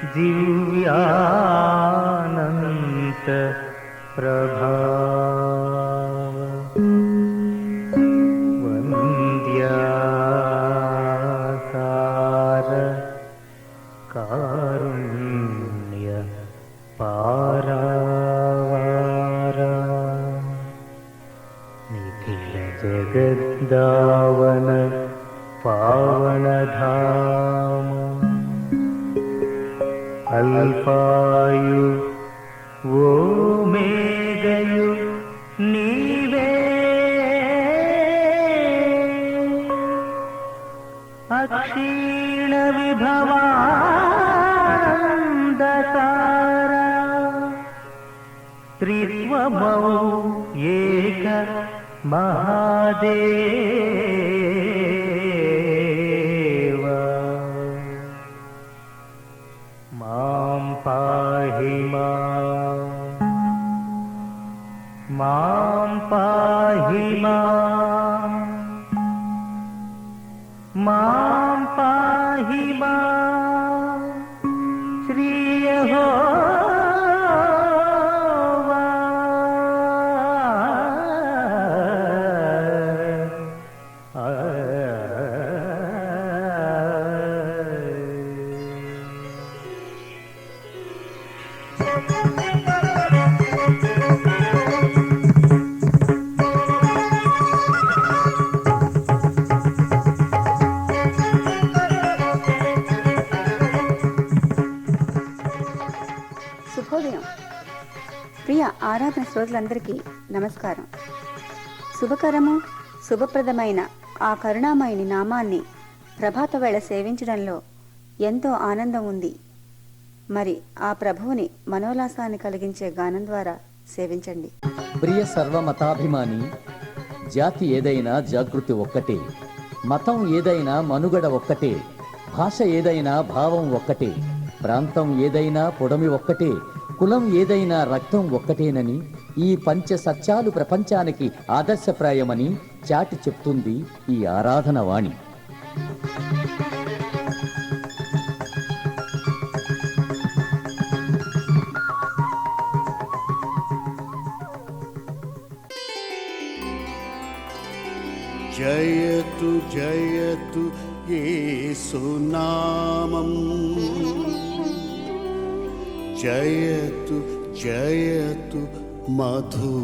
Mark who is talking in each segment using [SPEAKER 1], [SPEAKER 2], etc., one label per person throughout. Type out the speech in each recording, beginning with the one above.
[SPEAKER 1] दिव्यानन्त प्रभाव वन्द्यासार कारुण्य पारावार निखिल जगद्दावन पावनधाम अल्पायु वो मेघयु नीवे अक्षीण विभवान्धकार त्रित्वमौ एक महादेव मां पाहि मां पाहि मां पाहि श्री यहोवा
[SPEAKER 2] శుభోదయం. ప్రియ ఆరాధన శ్రోతలందరికీ నమస్కారం. శుభకరము శుభప్రదమైన ఆ కరుణామయుని నామాన్ని ప్రభాత వేళ సేవించడంలో ఎంతో ఆనందం ఉంది. మరి ఆ ప్రభువుని మనోల్లాసాన్ని కలిగించే గానం ద్వారా సేవించండి.
[SPEAKER 3] ప్రియ సర్వమతాభిమాని, జాతి ఏదైనా జాగృతి ఒక్కటే, మతం ఏదైనా మనుగడ ఒక్కటే, భాష ఏదైనా భావం ఒక్కటే, ప్రాంతం ఏదైనా పొడమి ఒక్కటే, కులం ఏదైనా రక్తం ఒక్కటేనని, ఈ పంచ సత్యాలు ప్రపంచానికి ఆదర్శప్రాయమని చాటి చెప్తుంది ఈ ఆరాధన వాణి.
[SPEAKER 4] జయతు జయతు యేసునామం, జయతు జయతు మధురనామం,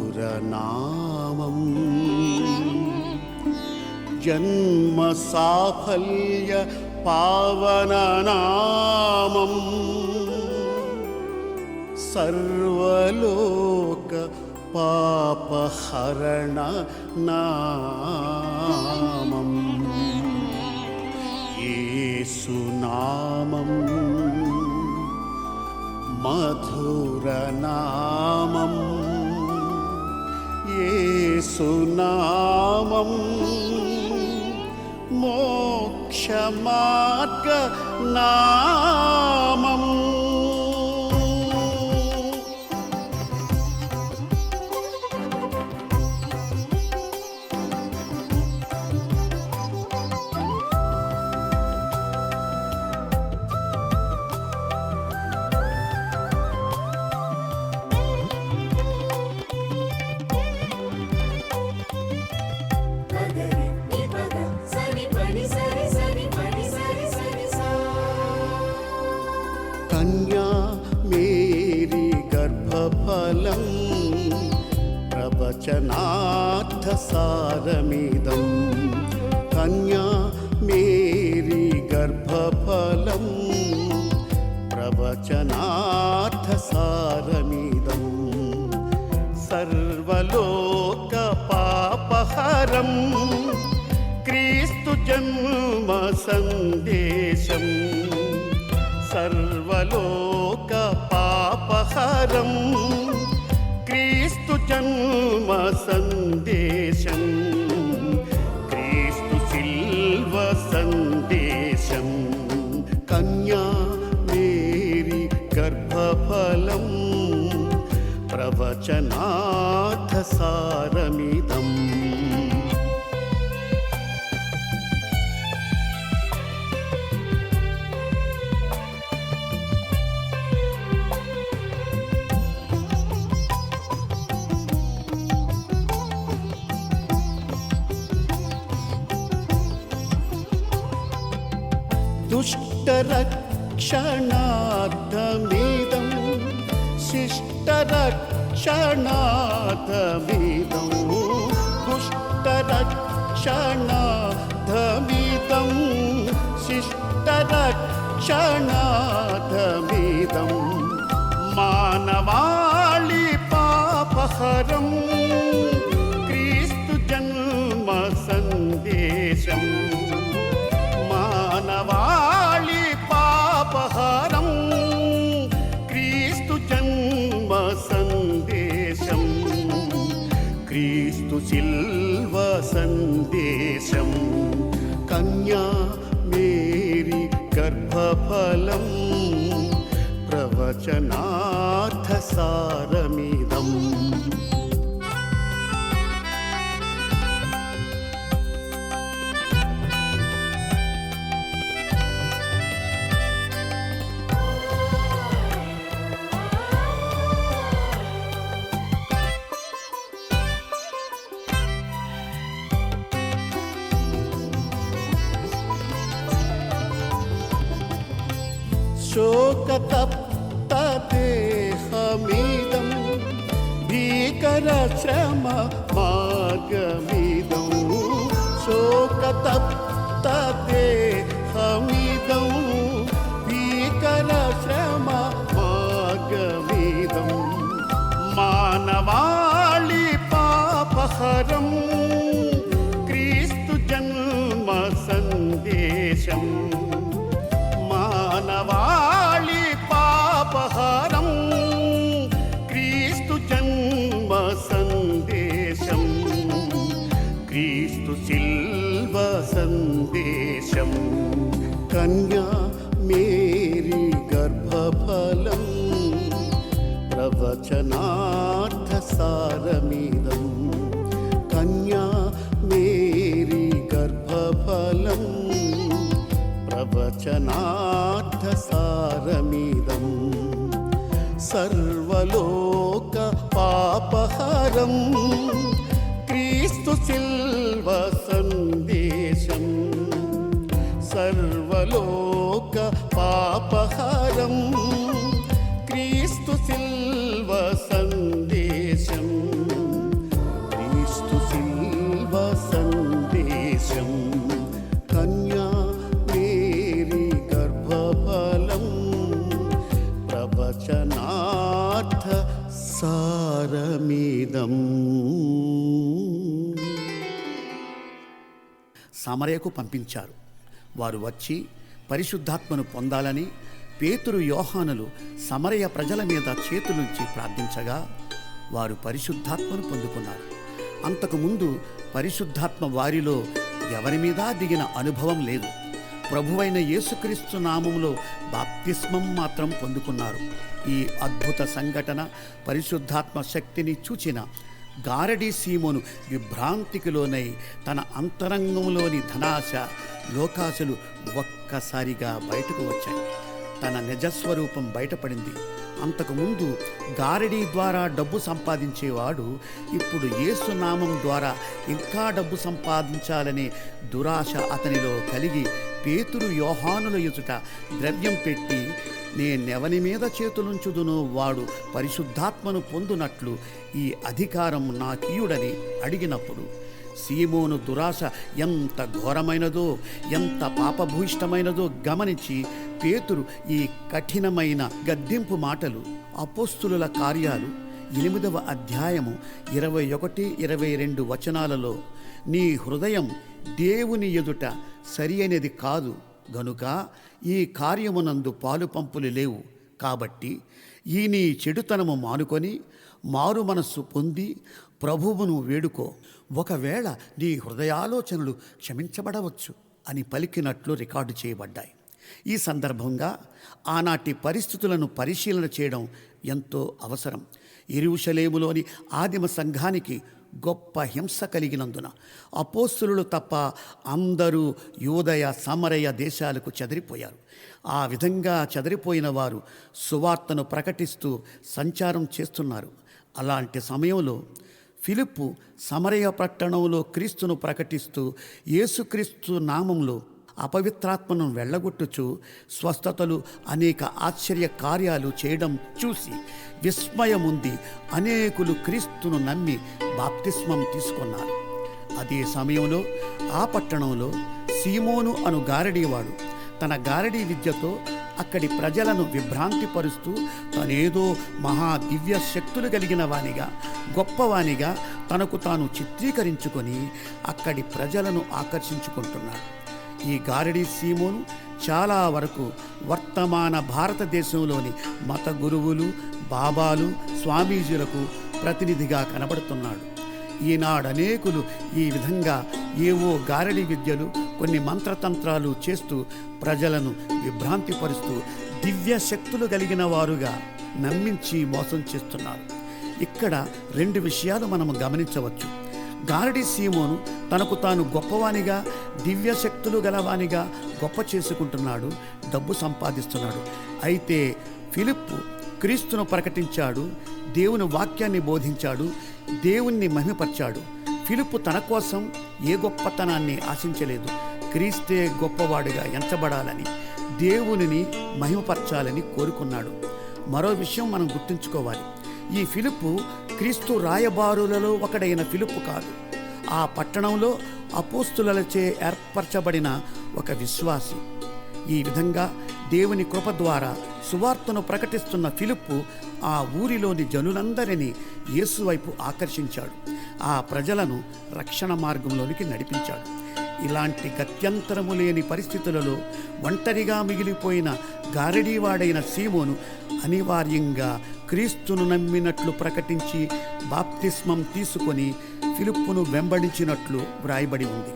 [SPEAKER 4] జన్మ సాఫల్య పావననామం, సర్వలోక పాపహరణ నామం, యేసునామం, మధురనామం, యేసునామం, మోక్షమార్గ నామం. కన్యా మేరీ గర్భఫలం ప్రవచనార్థ సారమిదం, కన్యా మేరీ గర్భఫలం ప్రవచనార్థ సారమిదం, సర్వలోక పాపహరం క్రీస్తు జన్మ సందేశం, సర్వలోక పాపహరం క్రీస్తు జన్మ సందేశం, క్రీస్తు శిల్వ సందేశం, కన్యా మేరీ గర్భఫలం ప్రవచనార్థ సారమిదం. दुष्टरक्षणार्थमिदं शिष्टरक्षणार्थमिदं दुष्टरक्षणार्थमिदं शिष्टरक्षणार्थमिदं मानवाळि पापहरं क्रीस्तु जन्म सन्देशं मानवाळि पापहरं क्रीस्तु जन्म सन्देशं क्रीस्तु शिल्व सन्देशं कन्या मेरी गर्भफलं प्रवचनार्थसारमिदम् शोकतप्तदेहमिदं भीकरश्रम मार्गमिदं शोकतप्तदेहमिदं भीकरश्रम मार्गमिदं मानवाळि पापहरं क्रीस्तु जन्म सन्देशं मानवाळि पापहरं क्रीस्तु जन्म सन्देशं क्रीस्तु शिल्व सन्देशं कन्या मेरी गर्भफलं प्रवचनार्थसारमिदं कन्या मेरी गर्भफलं प्रवचनार्थसारमिदं सर्वलोक पापहरं क्रीस्तु शिल्व सन्देशं सर्वलोक पापहरं क्रीस्तु शिल्व सन्देशं क्रीस्तु शिल्व सन्देशं कन्या मेरी गर्भफलं प्रवचनार्थ सारमिदम् సమరయకు పంపించారు. వారు వచ్చి పరిశుద్ధాత్మను పొందాలని పేతురు యోహానులు సమరయ ప్రజల మీద చేతులుంచి ప్రార్థించగా వారు పరిశుద్ధాత్మను పొందుకున్నారు. అంతకుముందు పరిశుద్ధాత్మ వారిలో ఎవరి మీద దిగిన అనుభవం లేదు. ప్రభువైన యేసుక్రీస్తు నామములో బాప్తిస్మం మాత్రం పొందుకున్నారు. ఈ అద్భుత సంఘటన పరిశుద్ధాత్మ శక్తిని చూచిన గారడీ సీమోను విభ్రాంతికి లోనై తన అంతరంగంలోని ధనాశ లోకాశలు ఒక్కసారిగా బయటకు వచ్చాయి. తన నిజస్వరూపం బయటపడింది. అంతకుముందు గారడీ ద్వారా డబ్బు సంపాదించేవాడు ఇప్పుడు యేసు నామం ద్వారా ఇంకా డబ్బు సంపాదించాలనే దురాశ అతనిలో కలిగి పేతురు యోహానుల ఎదుట ద్రవ్యం పెట్టి, నేనెవని మీద చేతులుంచుదునో వాడు పరిశుద్ధాత్మను పొందునట్లు ఈ అధికారం నాకీయుడని అడిగినప్పుడు సీమోను దురాశ ఎంత ఘోరమైనదో, ఎంత పాపభూయిష్టమైనదో గమనించి పేతురు ఈ కఠినమైన గద్దింపు మాటలు అపోస్తులుల కార్యాలు 8వ అధ్యాయము 21-22 వచనాలలో, నీ హృదయం దేవుని ఎదుట సరి అనేది కాదు గనుక ఈ కార్యమునందు పాలు పంపులు లేవు. కాబట్టి ఈ నీ చెడుతనము మానుకొని మారు మనస్సు పొంది ప్రభువును వేడుకో. ఒకవేళ నీ హృదయాలోచనలు క్షమించబడవచ్చు అని పలికినట్లు రికార్డు చేయబడ్డాయి. ఈ సందర్భంగా ఆనాటి పరిస్థితులను పరిశీలన చేయడం ఎంతో అవసరం. యెరూషలేములోని ఆదిమ సంఘానికి గొప్ప హింస కలిగినందున అపోస్తలులు తప్ప అందరూ యూదయ సమరయ దేశాలకు చెదిరిపోయారు. ఆ విధంగా చెదిరిపోయిన వారు సువార్తను ప్రకటిస్తూ సంచారం చేస్తున్నారు. అలాంటి సమయంలో ఫిలిప్పు సమరయ పట్టణంలో క్రీస్తును ప్రకటిస్తూ యేసుక్రీస్తు నామంలో అపవిత్రాత్మను వెళ్ళగొట్టుచు స్వస్థతలు అనేక ఆశ్చర్య కార్యాలు చేయడం చూసి విస్మయముంది అనేకులు క్రీస్తును నమ్మి బాప్తిస్మం తీసుకున్నారు. అదే సమయంలో ఆ పట్టణంలో సీమోను అను గారడీవాడు తన గారడీ విద్యతో అక్కడి ప్రజలను విభ్రాంతిపరుస్తూ తనేదో మహా దివ్య శక్తులు కలిగిన వానిగా గొప్పవానిగా తనకు తాను చిత్రీకరించుకొని అక్కడి ప్రజలను ఆకర్షించుకుంటున్నాడు. ఈ గారడీ సీమోను చాలా వరకు వర్తమాన భారతదేశంలోని మత గురువులు, బాబాలు, స్వామీజీలకు ప్రతినిధిగా కనబడుతున్నాడు. ఈనాడు అనేకులు ఈ విధంగా ఏవో గారడీ విద్యలు, కొన్ని మంత్రతంత్రాలు చేస్తూ ప్రజలను విభ్రాంతిపరుస్తూ దివ్య శక్తులు కలిగిన వారుగా నమ్మించి మోసం చేస్తున్నారు. ఇక్కడ 2 విషయాలు మనము గమనించవచ్చు. గారడీ సీమోను తనకు తాను గొప్పవానిగా, దివ్య శక్తులు గలవానిగా గొప్ప చేసుకుంటున్నాడు, డబ్బు సంపాదిస్తున్నాడు. అయితే ఫిలిప్పు క్రీస్తును ప్రకటించాడు, దేవుని వాక్యాన్ని బోధించాడు, దేవుణ్ణి మహిమపరిచాడు. ఫిలిప్పు తన కోసం ఏ గొప్పతనాన్ని ఆశించలేదు. క్రీస్తే గొప్పవాడుగా ఎంచబడాలని, దేవునిని మహిమపరచాలని కోరుకున్నాడు. మరో విషయం మనం గుర్తుంచుకోవాలి. ఈ ఫిలిప్పు క్రీస్తు రాయబారులలో ఒకడైన ఫిలిప్పు కాదు. ఆ పట్టణంలో అపోస్తులచే ఏర్పరచబడిన ఒక విశ్వాసి. ఈ విధంగా దేవుని కృప ద్వారా సువార్తను ప్రకటిస్తున్న ఫిలిప్పు ఆ ఊరిలోని జనులందరినీ యేసు వైపు ఆకర్షించాడు. ఆ ప్రజలను రక్షణ మార్గంలోనికి నడిపించాడు. ఇలాంటి గత్యంతరము లేని పరిస్థితులలో ఒంటరిగా మిగిలిపోయిన గారడీవాడైన సీమోను అనివార్యంగా క్రీస్తును నమ్మినట్లు ప్రకటించి బాప్తిస్మం తీసుకొని ఫిలిప్పును వెంబడించినట్లు వ్రాయబడి ఉంది.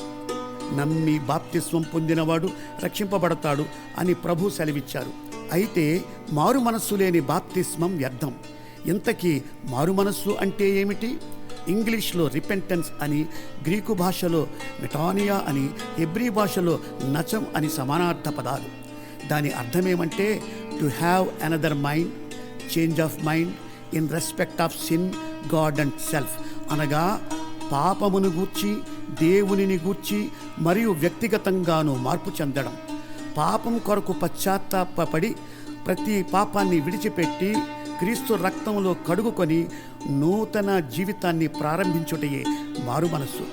[SPEAKER 4] నమ్మి బాప్తిస్మం పొందినవాడు రక్షింపబడతాడు అని ప్రభు సెలవిచ్చారు. అయితే మారు మనస్సు లేని బాప్తిస్మం వ్యర్థం. ఇంతకీ మారు మనస్సు అంటే ఏమిటి? ఇంగ్లీష్లో రిపెంటెన్స్ అని, గ్రీకు భాషలో మెటానియా అని, హెబ్రీ భాషలో నచం అని సమానార్థ పదాలు. దాని అర్థమేమంటే to have another mind, change of mind in respect of sin, God and self. అనగా పాపమును గూర్చి, దేవునిని గూర్చి మరియు వ్యక్తిగతంగాను మార్పు చెందడం. పాపం కొరకు పశ్చాత్తాపడి ప్రతి పాపాన్ని విడిచిపెట్టి క్రీస్తు రక్తంలో కడుగుకొని నూతన జీవితాన్ని ప్రారంభించుటయే మారు మనస్సు.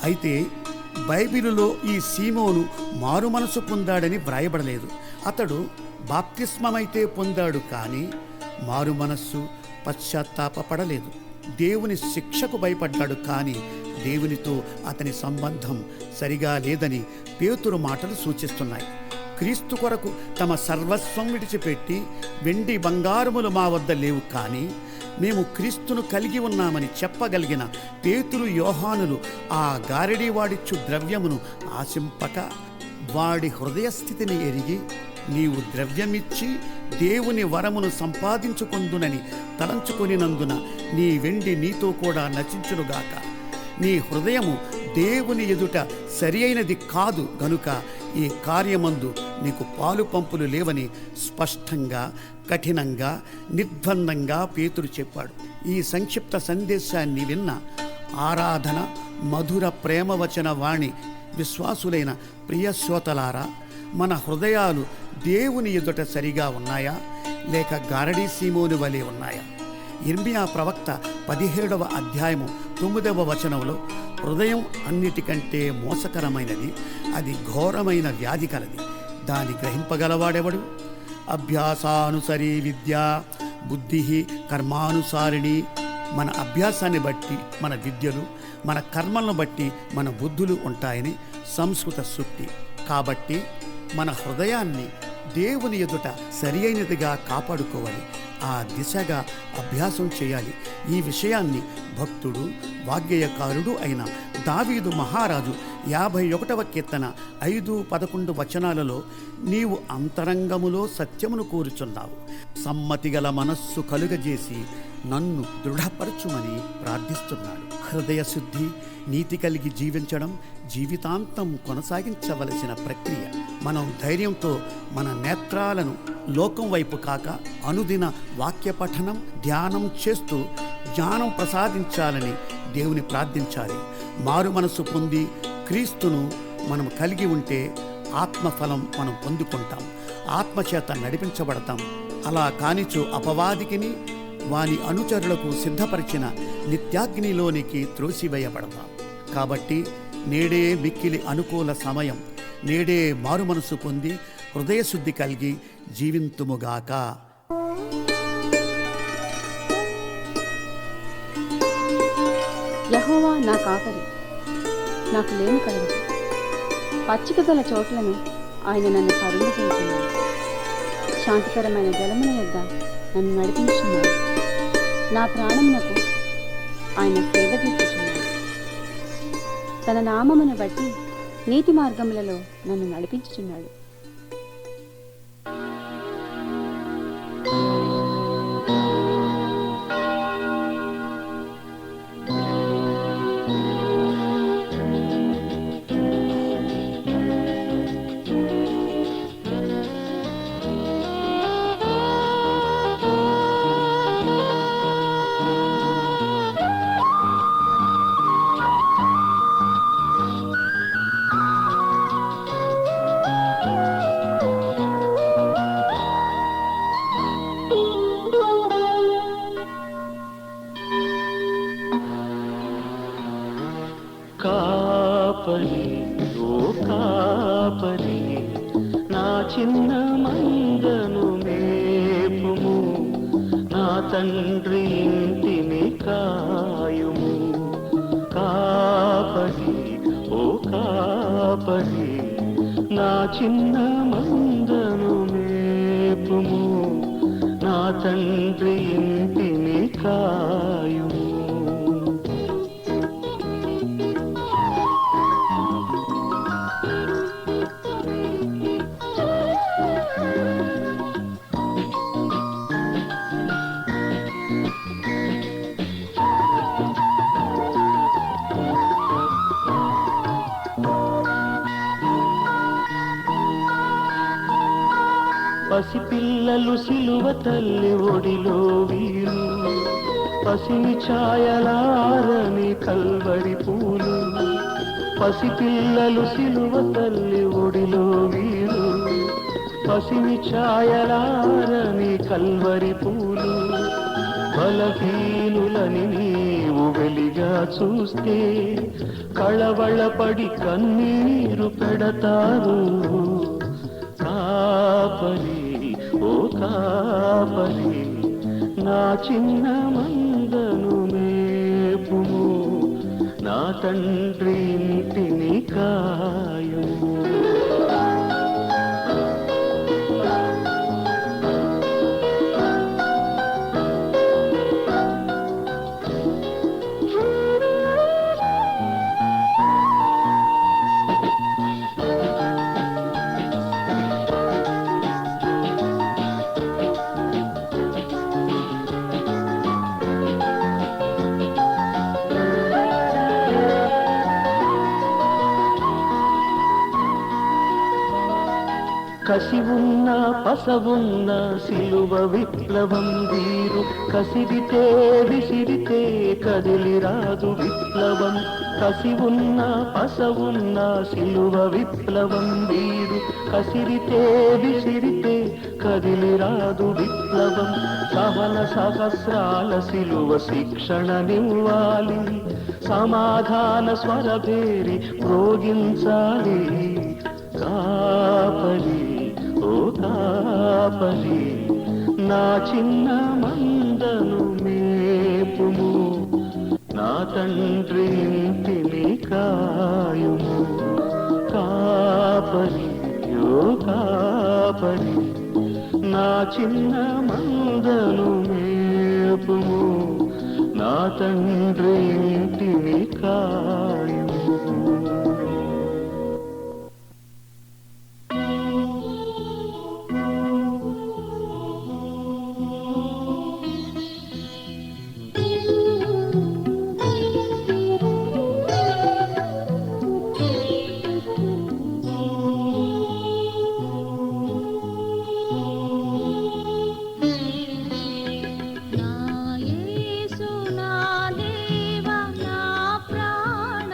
[SPEAKER 4] అయితే బైబిలులో ఈ సీమోను మారు మనసు పొందాడని వ్రాయబడలేదు. అతడు బాప్తిస్మమైతే పొందాడు, కానీ మారు మనస్సు పశ్చాత్తాపడలేదు. దేవుని శిక్షకు భయపడ్డాడు, కానీ దేవునితో అతని సంబంధం సరిగా లేదని పేతురు మాటలు సూచిస్తున్నాయి. క్రీస్తు కొరకు తమ సర్వస్వం విడిచిపెట్టి వెండి బంగారములు మా వద్ద లేవు, కానీ మేము క్రీస్తును కలిగి ఉన్నామని చెప్పగలిగిన పేతురు, యోహానులు ఆ గారడీ వాడిచ్చు ద్రవ్యమును ఆశింపక వాడి హృదయస్థితిని ఎరిగి నీవు ద్రవ్యమిచ్చి దేవుని వరమును సంపాదించుకొందునని తలంచుకొనినందున నీ వెండి నీతో కూడా నశించునుగాక. నీ హృదయము దేవుని ఎదుట సరి అయినది కాదు గనుక ఈ కార్యమందు నీకు పాలు పంపులు లేవని స్పష్టంగా, కఠినంగా, నిర్బంధంగా పేతురు చెప్పాడు. ఈ సంక్షిప్త సందేశాన్ని విన్న ఆరాధన మధుర ప్రేమవచన వాణి విశ్వాసులైన ప్రియశ్రోతలారా, మన హృదయాలు దేవుని ఎదుట సరిగా ఉన్నాయా, లేక గారడీ సీమోను వలె ఉన్నాయా? ఇర్మియా ప్రవక్త 17వ అధ్యాయము 9వ వచనంలో హృదయం అన్నిటికంటే మోసకరమైనది, అది ఘోరమైన వ్యాధి కలది, దాన్ని గ్రహింపగలవాడెవడు? అభ్యాసానుసరీ విద్య బుద్ధి కర్మానుసారిణి. మన అభ్యాసాన్ని బట్టి మన విద్యలు, మన కర్మలను బట్టి మన బుద్ధులు ఉంటాయని సంస్కృత సూక్తి. కాబట్టి మన హృదయాన్ని దేవుని ఎదుట సరి అయినదిగా కాపాడుకోవాలి. ఆ దిశగా అభ్యాసం చేయాలి. ఈ విషయాన్ని భక్తుడు, వాగ్గేయకారుడు అయిన దావీదు మహారాజు 51వ కీర్తన 5-11 వచనాలలో నీవు అంతరంగములో సత్యమును కోరుచున్నావు, సమ్మతిగల మనస్సు కలుగజేసి నన్ను దృఢపరచుమని ప్రార్థిస్తున్నాడు. హృదయ శుద్ధి, నీతి కలిగి జీవించడం జీవితాంతం కొనసాగించవలసిన ప్రక్రియ. మనం ధైర్యంతో మన నేత్రాలను లోకం వైపు కాక అనుదిన వాక్య పఠనం, ధ్యానం చేస్తూ జ్ఞానం ప్రసాదించాలని దేవుని ప్రార్థించాలి. మారు మనసు పొంది క్రీస్తును మనం కలిగి ఉంటే ఆత్మఫలం మనం పొందుకుంటాం, ఆత్మచేత నడిపించబడతాం. అలా కానిచో అపవాదికిని వాని అనుచరులకు సిద్ధపరిచిన నిత్యాగ్నిలోనికి త్రోసివేయబడతాం. కాబట్టి నేడే మిక్కిలి అనుకూల సమయం. నేడే మారుమనసు పొంది హృదయశుద్ధి కలిగి జీవింతుముగాక.
[SPEAKER 2] యెహోవా నా కాపరి, నాకు లేమి కలగదు. పచ్చిక గల చోట్లను ఆయన నన్ను కరుణించుచున్నాడు. శాంతికరమైన జలముల యొద్ద నన్ను నడిపించుచున్నాడు. నా ప్రాణమునకు ఆయన సేద తీర్చుచున్నాడు. తన నామమును బట్టి నీతి మార్గములలో నన్ను నడిపించుచున్నాడు.
[SPEAKER 1] కాపరి ఓ కాపరి, నా చిన్న మందను మేపుము, నా తండ్రి ఇంటిని కాయుము. కాపరి ఓ కాపరి, నా చిన్న మందను మేపుము, నా తండ్రి ఇంటిని కాయుము. పసిపిల్లలు సిలువ తల్లి ఒడిలో వీరు, పసిమి ఛాయలారని కల్వరి పూలు. పసిపిల్లలు సిలువ తల్లి ఒడిలో వీరు, పసిమి ఛాయలారని కల్వరి పూలు. బలహీనులని నీవు వెలిగా చూస్తే కళవళపడి కన్నీరు పెడతారు. కాపరి ఓ కాపరి, నా చిన్న మందను మేపుము, నా తండ్రి ఇంటిని కాయుము. కసి ఉన్న పసవున్న సిలువ విప్లవం వీరు, కసిరితే విసిరితే కదిలిరాదు విప్లవం. కసి ఉన్న పసవున్న సిలువ విప్లవం వీరు, కసిరితే విసిరితే కదిలిరాదు విప్లవం. సహన సహస్రాల సిలువ శిక్షణనివ్వాలి, సమాధాన స్వరభేరి ప్రోగించాలి. కాపరి ఓ కాపరి, నా చిన్న మందను మేపుము, నా తండ్రి ఇంటిని కాయుము. కాపరి ఓ కాపరి, నా చిన్న మందను మేపుము, నా తండ్రి ఇంటిని కాయుము.
[SPEAKER 5] నా యేసు నా దేవా నా ప్రాణ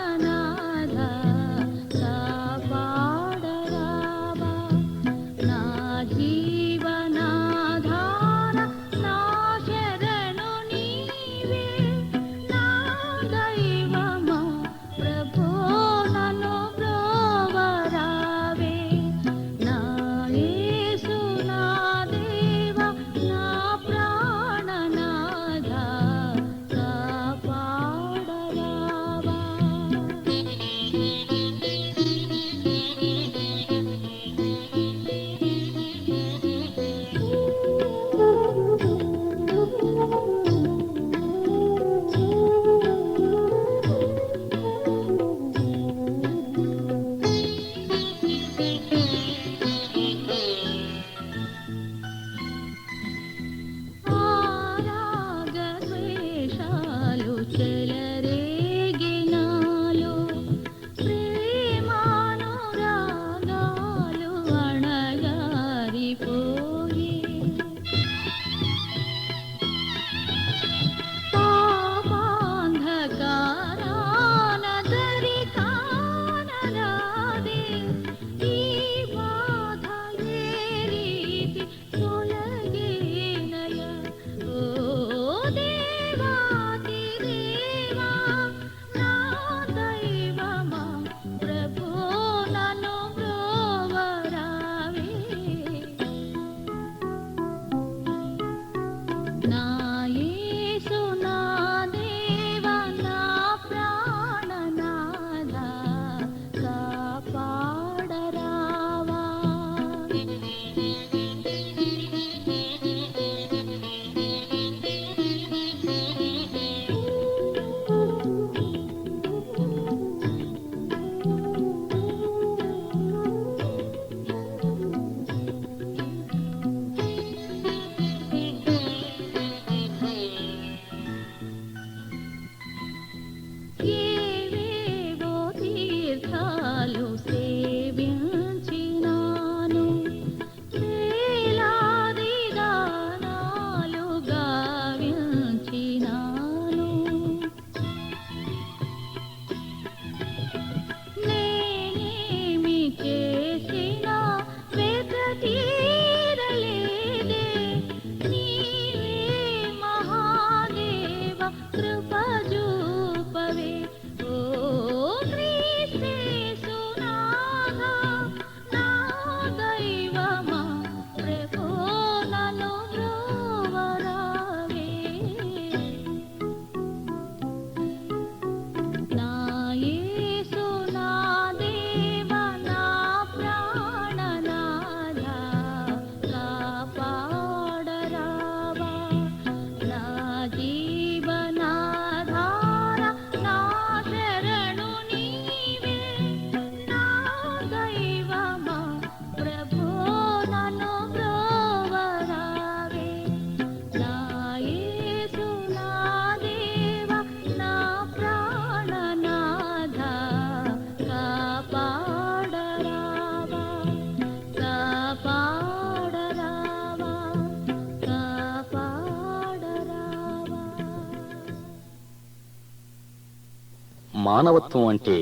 [SPEAKER 5] మానవత్వం అంటే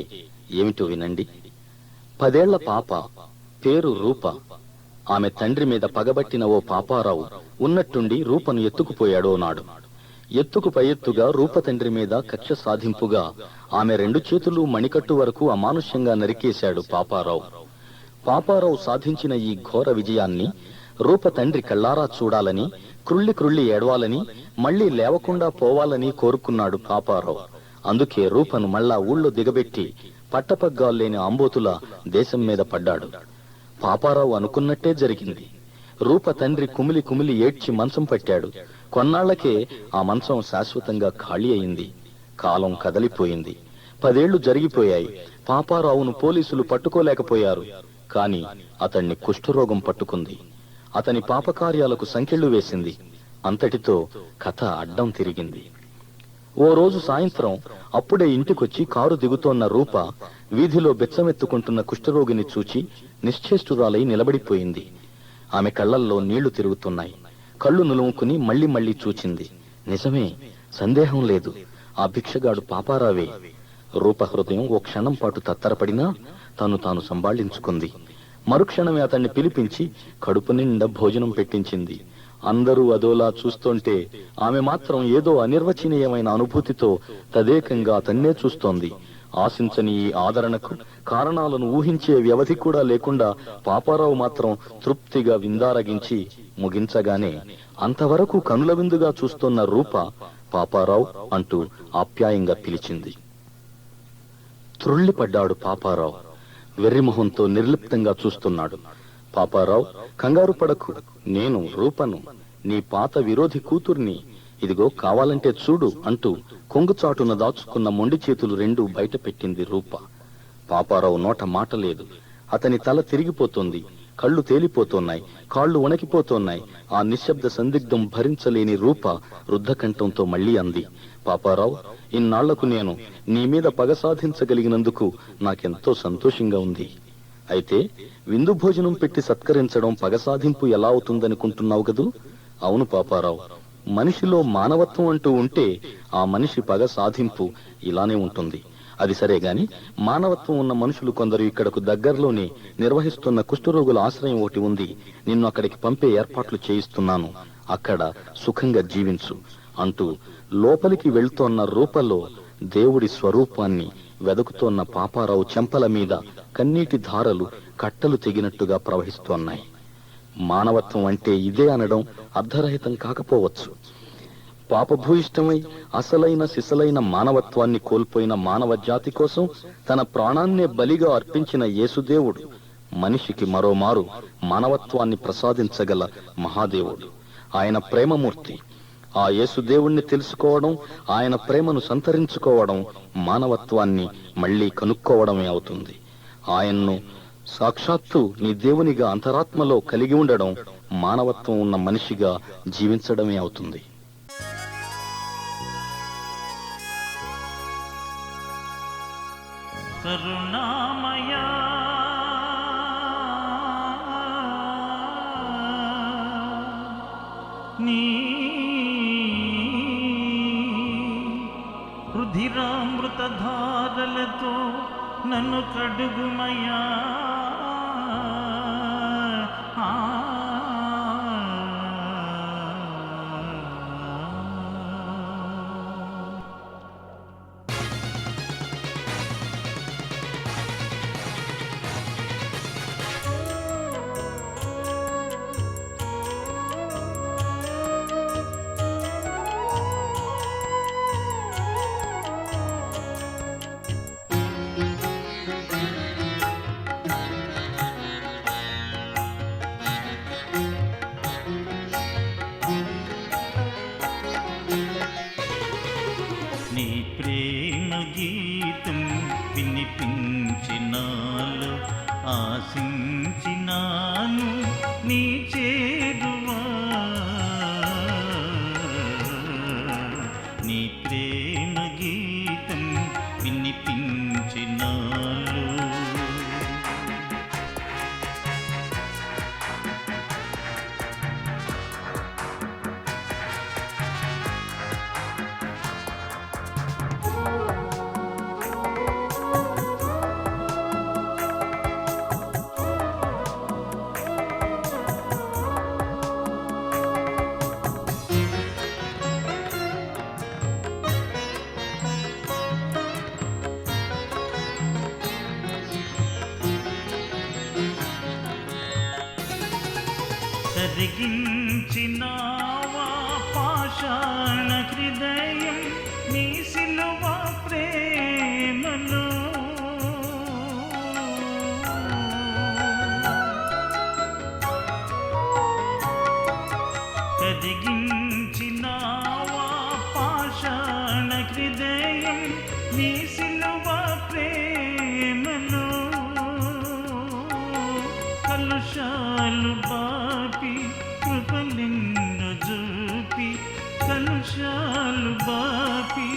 [SPEAKER 5] ఏమిటో వినండి. 10 ఏళ్ల పాప, పేరు రూప. ఆమె తండ్రి మీద పగబట్టిన ఓ పాపారావు ఉన్నట్టుండి రూపను ఎత్తుకుపోయాడో నాడు. ఎత్తుకు పై ఎత్తుగా రూప తండ్రి మీద కక్ష సాధింపుగా ఆమె 2 చేతులు మణికట్టు వరకు అమానుష్యంగా నరికేశాడు పాపారావు. పాపారావు సాధించిన ఈ ఘోర విజయాన్ని రూప తండ్రి కళ్ళారా చూడాలని, క్రుళ్ళి క్రుళ్ళి ఏడవాలని, మళ్లీ లేవకుండా పోవాలని కోరుకున్నాడు పాపారావు. అందుకే రూపను మళ్ళా ఊళ్ళో దిగబెట్టి పట్టపగ్గాలు లేని అంబోతులా దేశం మీద పడ్డాడు. పాపారావు అనుకున్నట్టే జరిగింది. రూప తండ్రి కుమిలి కుమిలి ఏడ్చి మంచం పట్టాడు. కొన్నాళ్లకే ఆ మంచం శాశ్వతంగా ఖాళీ అయింది. కాలం కదలిపోయింది. 10 ఏళ్లు జరిగిపోయాయి. పాపారావును పోలీసులు పట్టుకోలేకపోయారు. కాని అతన్ని కుష్ఠరోగం పట్టుకుంది. అతని పాపకార్యాలకు సంకెళ్లు వేసింది. అంతటితో కథ అడ్డం తిరిగింది. ఓ రోజు సాయంత్రం అప్పుడే ఇంటికొచ్చి కారు దిగుతోన్న రూప వీధిలో బెచ్చమెత్తుకుంటున్న కుష్ఠరోగిని చూచి నిశ్చేష్టురాలై నిలబడిపోయింది. ఆమె కళ్లల్లో నీళ్లు తిరుగుతున్నాయి. కళ్ళు నులుముకుని మళ్లీ మళ్లీ చూచింది. నిజమే, సందేహం లేదు, ఆ భిక్షగాడు పాపారావే. రూప హృదయం ఓ క్షణం పాటు తత్తరపడినా తాను సంభాళించుకుంది. మరుక్షణమే అతన్ని పిలిపించి కడుపు నిండా భోజనం పెట్టించింది. అందరూ అదోలా చూస్తుంటే ఆమె మాత్రం ఏదో అనిర్వచనీయమైన అనుభూతితో తదేకంగా అతన్నే చూస్తోంది. ఆశించని ఈ ఆదరణకు కారణాలను ఊహించే వ్యవధి కూడా లేకుండా పాపారావు మాత్రం తృప్తిగా విందారగించి ముగించగానే అంతవరకు కనుల విందుగా చూస్తున్న రూప పాపారావు అంటూ ఆప్యాయంగా పిలిచింది. త్రుళ్ళిపడ్డాడు పాపారావు. వెర్రిమొహంతో నిర్లిప్తంగా చూస్తున్నాడు. పాపారావు, కంగారు పడకు, నేను రూపను, నీ పాత విరోధి కూతుర్ని. ఇదిగో కావాలంటే చూడు అంటూ కొంగుచాటున దాచుకున్న మొండి చేతులు 2 బయట పెట్టింది రూప. పాపారావు నోట మాట లేదు. అతని తల తిరిగిపోతోంది. కళ్ళు తేలిపోతున్నాయి. కాళ్లు వణికిపోతున్నాయి. ఆ నిశ్శబ్ద సందిగ్ధం భరించలేని రూప రుద్ధకంఠంతో మళ్లీ అంది, పాపారావు, ఇన్నాళ్లకు నేను నీ మీద పగ సాధించగలిగినందుకు నాకెంతో సంతోషంగా ఉంది. అయితే విందు భోజనం పెట్టి సత్కరించడం పగ సాధింపు ఎలా అవుతుందనుకుంటున్నావు కదూ? అవును పాపారావు, మనిషిలో మానవత్వం అంటూ ఉంటే ఆ మనిషి పగ సాధింపు ఇలానే ఉంటుంది. అది సరే గాని, మానవత్వం ఉన్న మనుషులు కొందరు ఇక్కడకు దగ్గరలోనే నిర్వహిస్తున్న కుష్ఠరోగుల ఆశ్రయం ఒకటి ఉంది. నిన్ను అక్కడికి పంపే ఏర్పాట్లు చేయిస్తున్నాను. అక్కడ సుఖంగా జీవించు అంటూ లోపలికి వెళ్తోన్న రూపలో దేవుడి స్వరూపాన్ని వెదుకుతోన్న పాపారావు చెంపల మీద కన్నీటి ధారలు కట్టలు తెగినట్టుగా ప్రవహిస్తోన్నాయి. మానవత్వం అంటే ఇదే అనడం అర్ధరహితం కాకపోవచ్చు. పాపభూయిష్టమై అసలైన సిసలైన మానవత్వాన్ని కోల్పోయిన మానవ జాతి కోసం తన ప్రాణాన్నే బలిగా అర్పించిన యేసుదేవుడు మనిషికి మరోమారు మానవత్వాన్ని ప్రసాదించగల మహాదేవుడు. ఆయన ప్రేమమూర్తి. ఆ యేసుదేవుణ్ణి తెలుసుకోవడం, ఆయన ప్రేమను సంతరించుకోవడం మానవత్వాన్ని మళ్లీ కనుక్కోవడమే అవుతుంది. ఆయన్ను సాక్షాత్తు నీ దేవునిగా అంతరాత్మలో కలిగి ఉండడం మానవత్వం ఉన్న మనిషిగా జీవించడమే అవుతుంది.
[SPEAKER 6] కరుణామయా నీ రుధిరామృతధారలతో నన్ను కడుగుమయా. నీ ప్రేమ గీతం వినిపించినాలు ఆశించినాను నీ చేరువా. నీ ప్రేమ గీతం వినిపించినాలు కదిగించినావా పాషాణ హృదయం నీ సిలువ ప్రేమలో. కదిగించినావా పాషాణ హృదయం నీ సిలువ ప్రేమలో. కలుషాలు బాపి కృపలిన్ను చూపి, కలుషాలు బాపి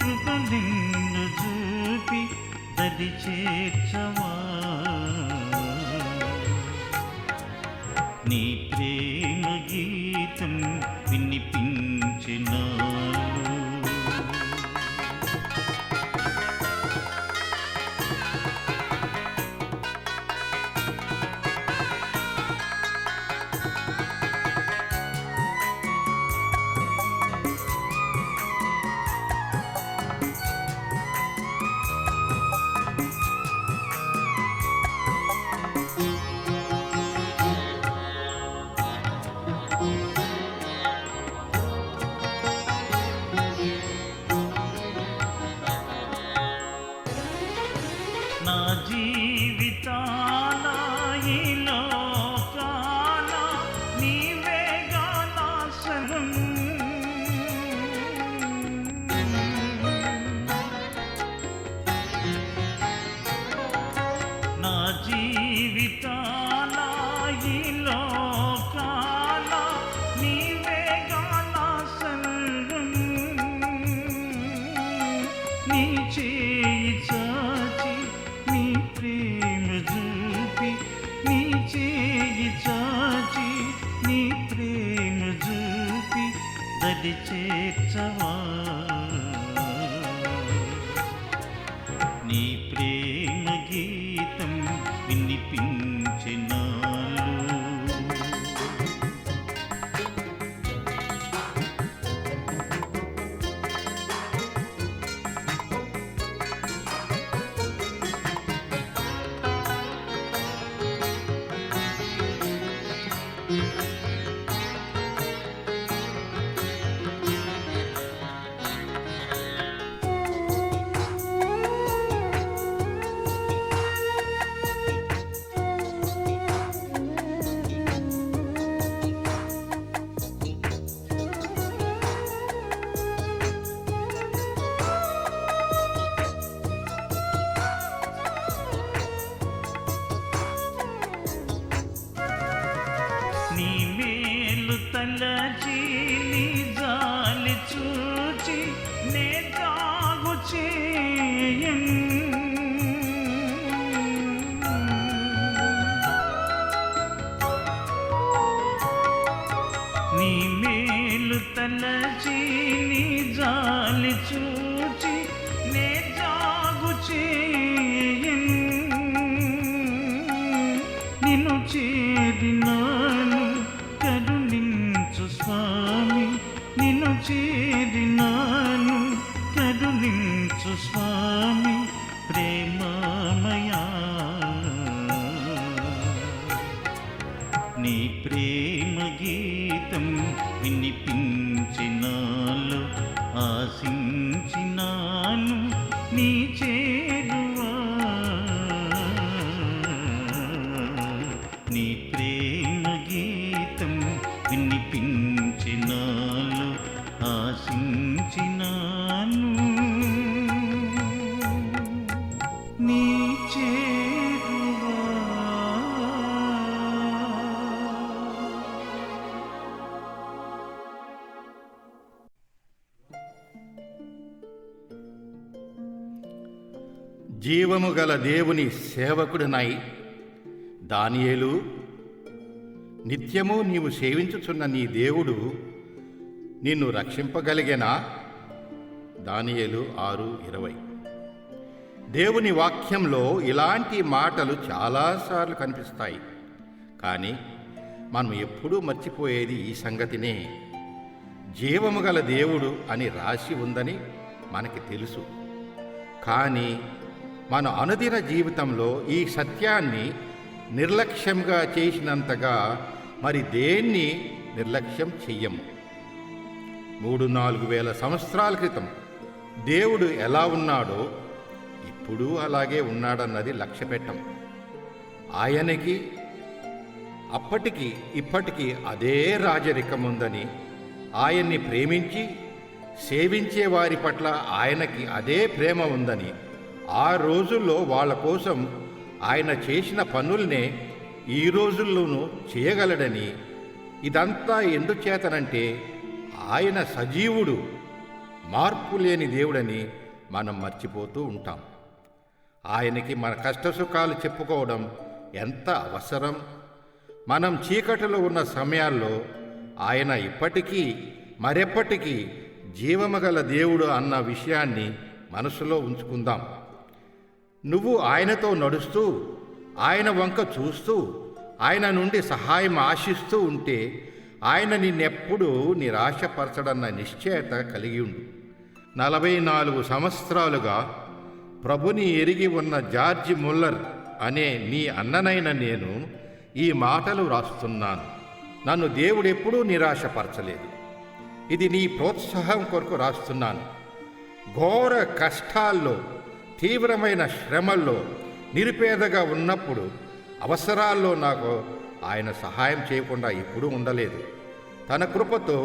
[SPEAKER 6] కృపలిన్ను చూపి దది చేర్చవా. నీ ప్రేమ గీతం వినిపించినాలు. నా జీవితాన ఈ లోకాన నీవేగా నా శరణు. నా జీవితాన ఈ లోకాన నీవేగా నా శరణు. నీ చేయి చాచి నీ ప్రేమ చూపి, నీ చేయి చాచి నీ ప్రేమ చూపి దది చేర్చవా. నీ ప్రేమ గీతం వినిపించినాలు. నీ మేలు తలచి నీ జాలి చూచి నే తాగు చేయను. నీ మేలు తలచి నీ జాలి చూచి నే జాగు చేయను. నిన్ను చేరినాను కరుణించు స్వామి, నిన్ను చేరినాను కరుణించు స్వామి ప్రేమమయా. నీ ప్రేమ గీతం వినిపించినాలు. ఆశించినాను నీ చేరువా. నీ ప్రేమ గీతం వినిపించినాలు. ఆశించినాను నీ చేరువా.
[SPEAKER 7] జీవము గల దేవుని సేవకుడినై దానియేలు, నిత్యము నీవు సేవించుచున్న నీ దేవుడు నిన్ను రక్షింపగలిగేనా? దానియేలు 6:20. దేవుని వాక్యంలో ఇలాంటి మాటలు చాలాసార్లు కనిపిస్తాయి. కానీ మనం ఎప్పుడూ మర్చిపోయేది ఈ సంగతినే. జీవము గల దేవుడు అని రాసి ఉందని మనకి తెలుసు. కానీ మన అనుదిన జీవితంలో ఈ సత్యాన్ని నిర్లక్ష్యంగా చేసినంతగా మరి దేన్ని నిర్లక్ష్యం చెయ్యము. 3-4 వేల సంవత్సరాల క్రితం దేవుడు ఎలా ఉన్నాడో ఇప్పుడు అలాగే ఉన్నాడన్నది లక్ష్యపెట్టం. ఆయనకి అప్పటికి ఇప్పటికీ అదే రాజరికం ఉందని, ఆయన్ని ప్రేమించి సేవించే వారి పట్ల ఆయనకి అదే ప్రేమ ఉందని, ఆ రోజుల్లో వాళ్ళ కోసం ఆయన చేసిన పనుల్నే ఈ రోజుల్లోనూ చేయగలడని, ఇదంతా ఎందుచేతనంటే ఆయన సజీవుడు, మార్పు లేని దేవుడని మనం మర్చిపోతూ ఉంటాం. ఆయనకి మన కష్టసుఖాలు చెప్పుకోవడం ఎంత అవసరం. మనం చీకటిలో ఉన్న సమయాల్లో ఆయన ఇప్పటికీ మరెప్పటికీ జీవమగల దేవుడు అన్న విషయాన్ని మనసులో ఉంచుకుందాం. నువ్వు ఆయనతో నడుస్తూ, ఆయన వంక చూస్తూ, ఆయన నుండి సహాయం ఆశిస్తూ ఉంటే ఆయన నిన్నెప్పుడూ నిరాశపరచడన్న నిశ్చయత కలిగి ఉండు. 44 సంవత్సరాలుగా ప్రభుని ఎరిగి ఉన్న జార్జ్ ముల్లర్ అనే నీ అన్ననైన నేను ఈ మాటలు రాస్తున్నాను. నన్ను దేవుడెప్పుడూ నిరాశపరచలేదు. ఇది నీ ప్రోత్సాహం కొరకు రాస్తున్నాను. ఘోర కష్టాల్లో, తీవ్రమైన శ్రమల్లో, నిరుపేదగా ఉన్నప్పుడు, అవసరాల్లో నాకు ఆయన సహాయం చేయకుండా ఎప్పుడూ ఉండలేదు. తన కృపతో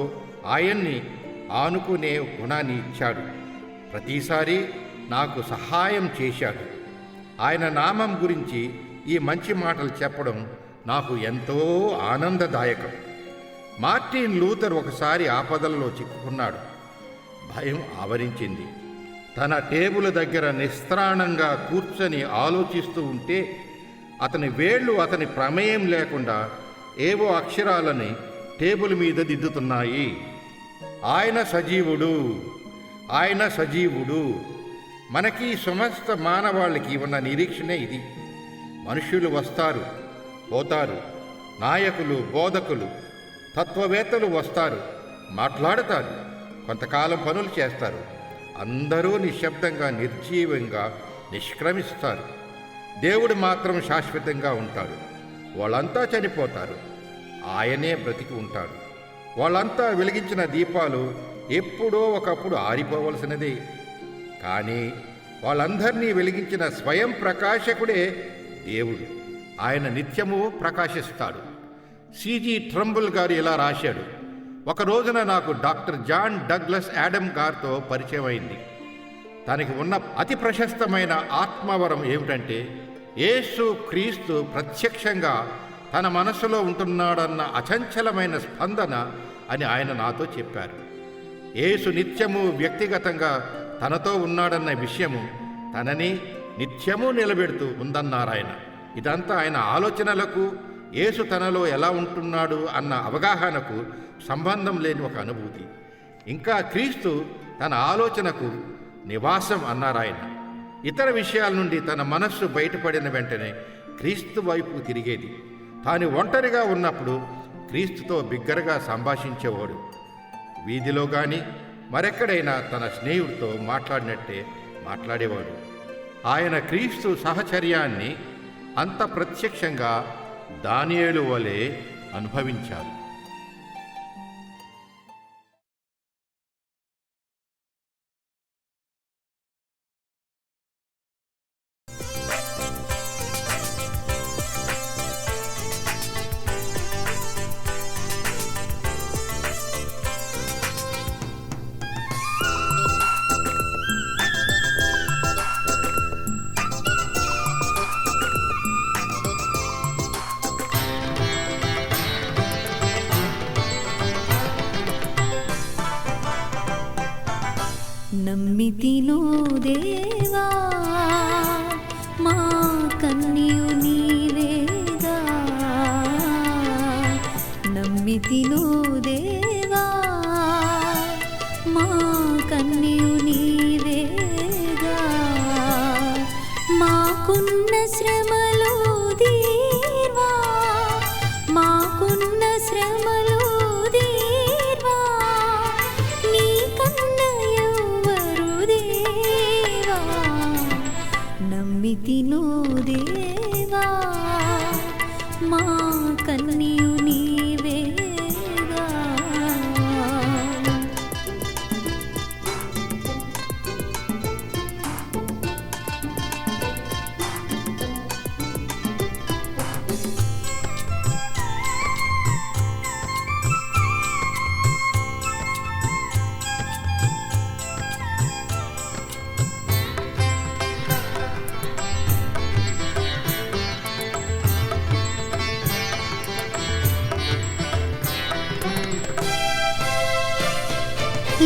[SPEAKER 7] ఆయన్ని ఆనుకునే గుణాన్ని ఇచ్చాడు. ప్రతిసారి నాకు సహాయం చేశాడు. ఆయన నామం గురించి ఈ మంచి మాటలు చెప్పడం నాకు ఎంతో ఆనందదాయకం. మార్టిన్ లూథర్ ఒకసారి ఆపదలలో చిక్కుకున్నాడు. భయం ఆవరించింది. తన టేబుల్ దగ్గర నిస్త్రాణంగా కూర్చొని ఆలోచిస్తూ ఉంటే అతని వేళ్ళు అతని ప్రమేయం లేకుండా ఏవో అక్షరాలని టేబుల్ మీద దిద్దుతున్నాయి. ఆయన సజీవుడు, ఆయన సజీవుడు. మనకి సమస్త మానవాళికి ఉన్న నిరీక్షణే ఇది. మనుషులు వస్తారు, పోతారు. నాయకులు, బోధకులు, తత్వవేత్తలు వస్తారు, మాట్లాడతారు, కొంతకాలం పనులు చేస్తారు. అందరూ నిశ్శబ్దంగా, నిర్జీవంగా నిష్క్రమిస్తారు. దేవుడు మాత్రం శాశ్వతంగా ఉంటాడు. వాళ్ళంతా చనిపోతారు, ఆయనే బ్రతికి ఉంటాడు. వాళ్ళంతా వెలిగించిన దీపాలు ఎప్పుడో ఒకప్పుడు ఆరిపోవలసినదే. కానీ వాళ్ళందరినీ వెలిగించిన స్వయం ప్రకాశకుడే దేవుడు. ఆయన నిత్యము ప్రకాశిస్తాడు. సిజి ట్రంబుల్ గారు ఇలా రాశాడు. ఒక రోజున నాకు డాక్టర్ జాన్ డగ్లస్ యాడమ్ గారితో పరిచయం అయింది. తనకి ఉన్న అతి ప్రశస్తమైన ఆత్మవరం ఏమిటంటే యేసు క్రీస్తు ప్రత్యక్షంగా తన మనసులో ఉంటున్నాడన్న అచంచలమైన స్పందన అని ఆయన నాతో చెప్పారు. యేసు నిత్యము వ్యక్తిగతంగా తనతో ఉన్నాడన్న విషయము తనని నిత్యము నిలబెడుతూ ఉందన్నారాయన. ఇదంతా ఆయన ఆలోచనలకు, యేసు తనలో ఎలా ఉంటున్నాడు అన్న అవగాహనకు సంబంధం లేని ఒక అనుభూతి. ఇంకా క్రీస్తు తన ఆలోచనకు నివాసం అన్నారాయన. ఇతర విషయాల నుండి తన మనస్సు బయటపడిన వెంటనే క్రీస్తు వైపు తిరిగేది. తాను ఒంటరిగా ఉన్నప్పుడు క్రీస్తుతో బిగ్గరగా సంభాషించేవాడు. వీధిలో కానీ మరెక్కడైనా తన స్నేహితుడితో మాట్లాడినట్టే మాట్లాడేవాడు. ఆయన క్రీస్తు సహచర్యాన్ని అంత ప్రత్యక్షంగా దానియేలు వలె అనుభవించారు.
[SPEAKER 8] నమ్మితిలో దేవా మా కన్యు నీవేగా, నమ్మితిలో దేవా మా కన్యు నీవేగా, మాకున్న శ్రమలో దీర్వా, మాకున్న శ్రమలో దీర్వా, నీ కన్న ఎవరు దేవా, నమ్మితిలో దేవా మా కన్యు నీ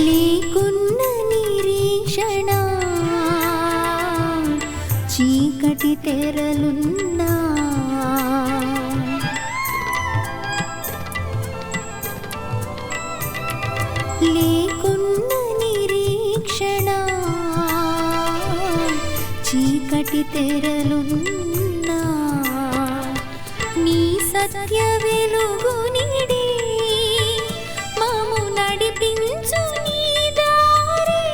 [SPEAKER 8] లేకున్న నిరీక్షణ చీకటి తెరలున్నా లేకున్న నిరీక్షణ చీకటి తెరలున్నా నీ సత్య వెలుగు నీడి మమ్ము నడిపించు నీ దారి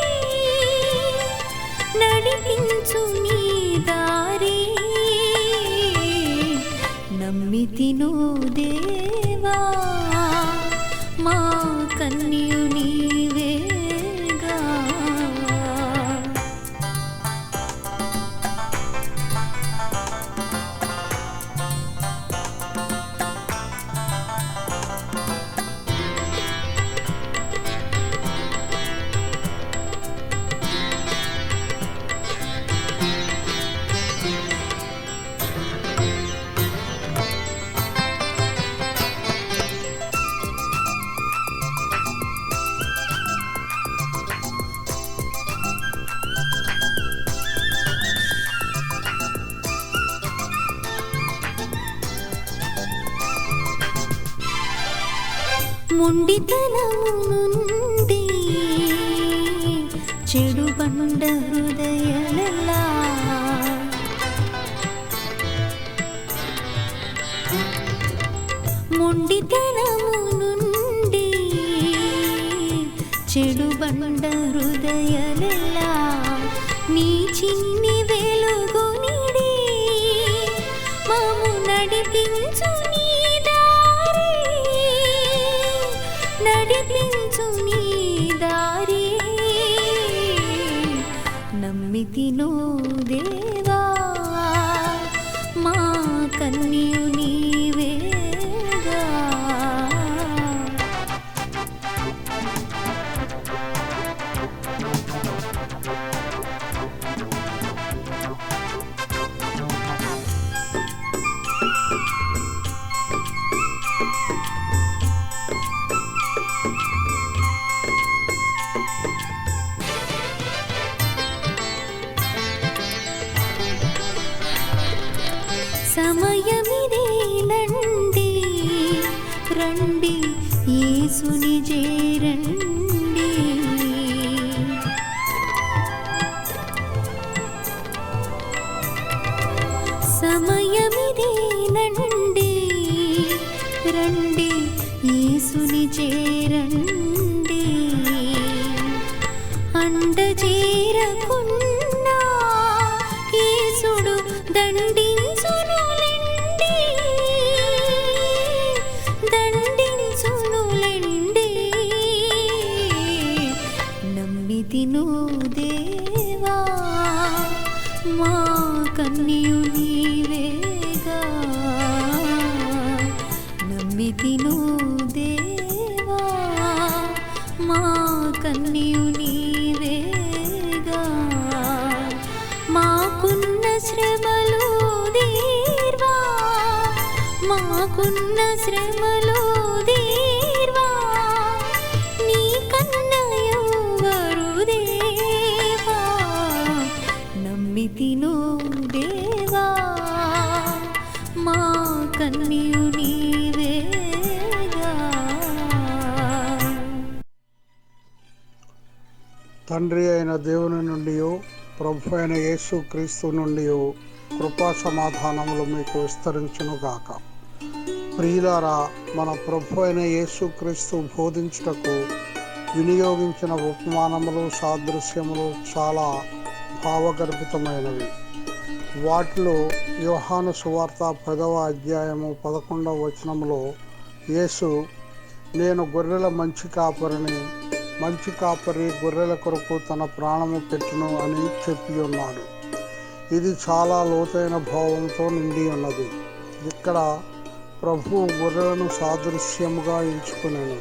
[SPEAKER 8] నడిపించు నీ దారి నమ్మితిను దేవా మా కన్యు నీవేగా మొండితనము నుండి చెడు బండ హృదయాలలా మొండితనము నుండి చెడు బండ హృదయాలలా నీ చిన్ని వెలుగు నీడి మమ్ము నడిపించు నీ దారి నడిపించు నీ దారి నమ్మితిను దేవా మా కన్యు నీవేగా సమయమిదేనండి రండి యేసుని చేరండి సమయమిదేనండి రండి యేసుని చేరండి అండ చేరకున్నా యేసుడు దండించునులెండి దండించునులెండి నమ్మితిను దేవా మా కన్యు నీవేగా నమ్మితిను దేవా మా కన్యు నీవేగా మాకున్న శ్రమలు దీర్వా మాకున్న శ్రమలు దీర్వా నీ కన్న ఎవరు దేవా నమ్మితిను దేవా మా కన్యు నీవేగా
[SPEAKER 9] తండ్రి అయిన దేవుని నుండి ప్రభు అయిన యేసు క్రీస్తు నుండి కృపా సమాధానములు మీకు విస్తరించునుగాక. ప్రియులారా, మన ప్రభు అయిన యేసు క్రీస్తు బోధించుటకు వినియోగించిన ఉపమానములు సాదృశ్యములు చాలా భావగర్భితమైనవి. వాటిలో యోహాను సువార్త 10వ అధ్యాయము 11వ వచనములో యేసు, నేను గొర్రెల మంచి కాపరిని, మంచి కాపరి గొర్రెల కొరకు తన ప్రాణము పెట్టును అని చెప్పి ఉన్నాడు. ఇది చాలా లోతైన భావంతో నిండి ఉన్నది. ఇక్కడ ప్రభువు గొర్రెలను సాదృశ్యముగా ఎంచుకునేను.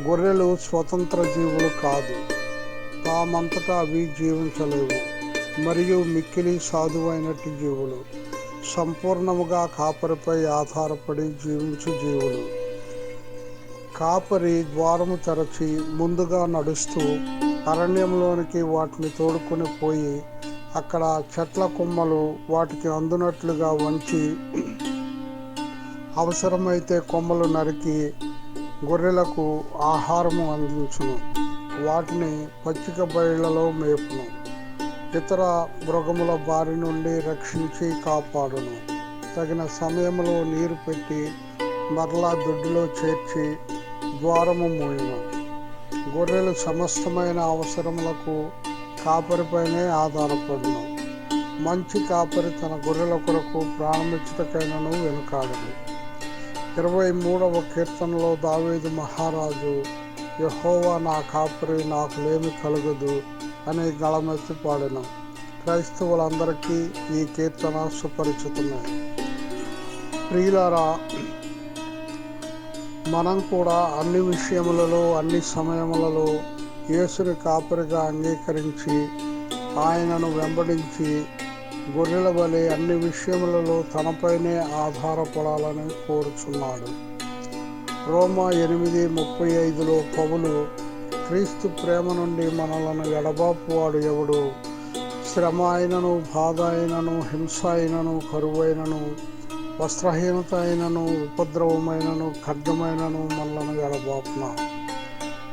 [SPEAKER 9] గొర్రెలు స్వతంత్ర జీవులు కాదు, తామంతటా అవి జీవించలేవు మరియు మిక్కిలి సాధువైనట్టి జీవులు, సంపూర్ణముగా కాపరిపై ఆధారపడి జీవించు జీవులు. కాపరి ద్వారము తెరచి ముందుగా నడుస్తూ అరణ్యంలోనికి వాటిని తోడుకొని పోయి అక్కడ చెట్ల కొమ్మలు వాటికి అందునట్లుగా వంచి అవసరమైతే కొమ్మలు నరికి గొర్రెలకు ఆహారము అందించును. వాటిని పచ్చిక బయళ్లలో మేపును. ఇతర మృగముల బారి నుండి రక్షించి కాపాడును. తగిన సమయంలో నీరు పెట్టి మరలా దొడ్డిలో చేర్చి ద్వారము మూయును. గొర్రెలు సమస్తమైన అవసరములకు కాపరిపైనే ఆధారపడును. మంచి కాపరి తన గొర్రెల కొరకు ప్రాణమిచ్చుటకైనను వెనుకాడను. 23వ కీర్తనలో దావీదు మహారాజు యెహోవా నా కాపరి, నాకు లేమి కలుగదు అని గళమెత్తి పాడిన. క్రైస్తవులందరికీ ఈ కీర్తన సుపరిచితమే. ప్రియులారా, మనం కూడా అన్ని విషయములలో అన్ని సమయములలో యేసుని కాపరిగా అంగీకరించి ఆయనను వెంబడించి గొర్రెల వలె అన్ని విషయములలో తనపైనే ఆధారపడాలని కోరుచున్నాడు. రోమా 8:35లో పౌలు, క్రీస్తు ప్రేమ నుండి మనలను ఎడబాపువాడు ఎవడు? శ్రమ అయినను, బాధ అయినను, హింస అయినను, కరువైనను, వస్త్రహీనత అయినను, ఉపద్రవమైనను, ఖడ్గమైనను మనలను ఎడబాపున.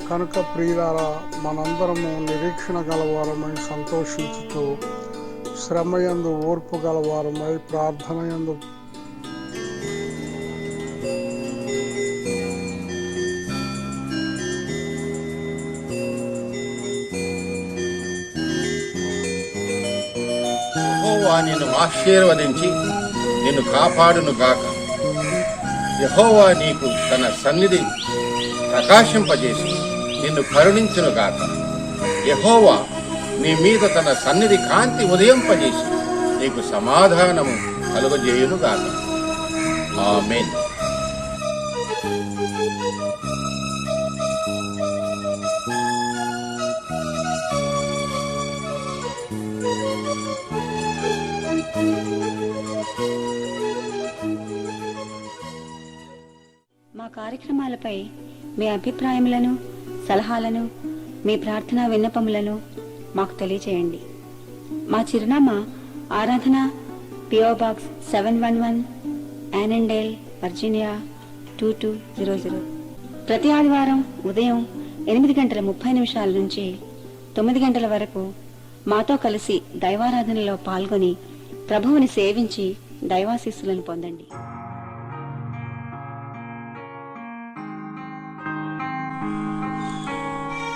[SPEAKER 9] కనుక ప్రియులారా, మనందరము నిరీక్షణ గలవారమై సంతోషించుతూ, శ్రమయందు ఓర్పు గలవారమై, ప్రార్థనయందు
[SPEAKER 7] యెహోవా నిన్ను ఆశీర్వదించి నిన్ను కాపాడును గాక. యెహోవా నీకు తన సన్నిధి ప్రకాశింపజేసి నిన్ను కరుణించును గాక. యెహోవా నీ మీద తన సన్నిధి కాంతి ఉదయింపజేసి నీకు సమాధానము కలుగజేయును గాక. ఆమేన్.
[SPEAKER 2] మా కార్యక్రమాలపై మీ అభిప్రాయములను, సలహాలను, మీ ప్రార్థనా విన్నపములను మాకు తెలియచేయండి. మా చిరునామా ఆరాధన, PO Box 711, యానెండేల్, వర్జీనియా 2200. ప్రతి ఆదివారం ఉదయం 8:30 నుంచి 9 గంటల వరకు మాతో కలిసి దైవారాధనలో పాల్గొని ప్రభువుని సేవించి దైవాశీస్సులను పొందండి.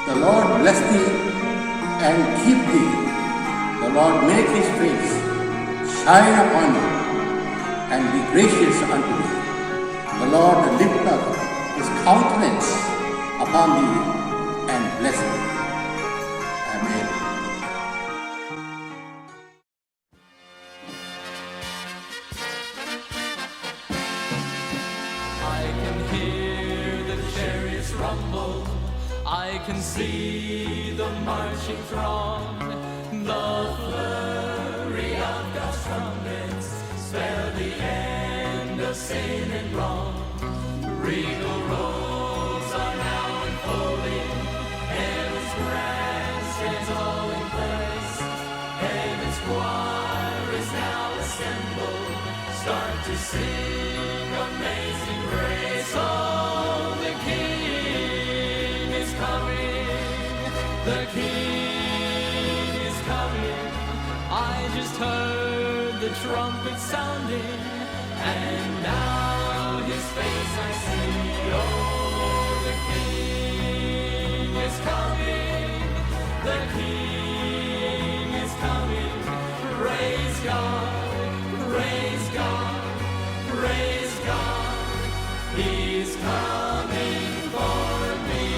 [SPEAKER 10] The Lord bless thee and keep thee. The Lord make his face shine upon thee and be gracious unto thee. The Lord lift up his countenance upon thee and bless thee. Amen.
[SPEAKER 11] I can hear the chariots rumble, I can see the marching throng, the flurry of God's trumpets spell the end of sin and wrong. Regal roads are now unfolding, heaven's grand stands all in place. Heaven's choir is now assembled, start to sing amazing grace. Oh, the King is coming, the King is coming. I just heard the trumpet sounding, and now his face I see. Oh, the King is coming, the King is coming. Praise God, praise God, praise God. He's coming for me.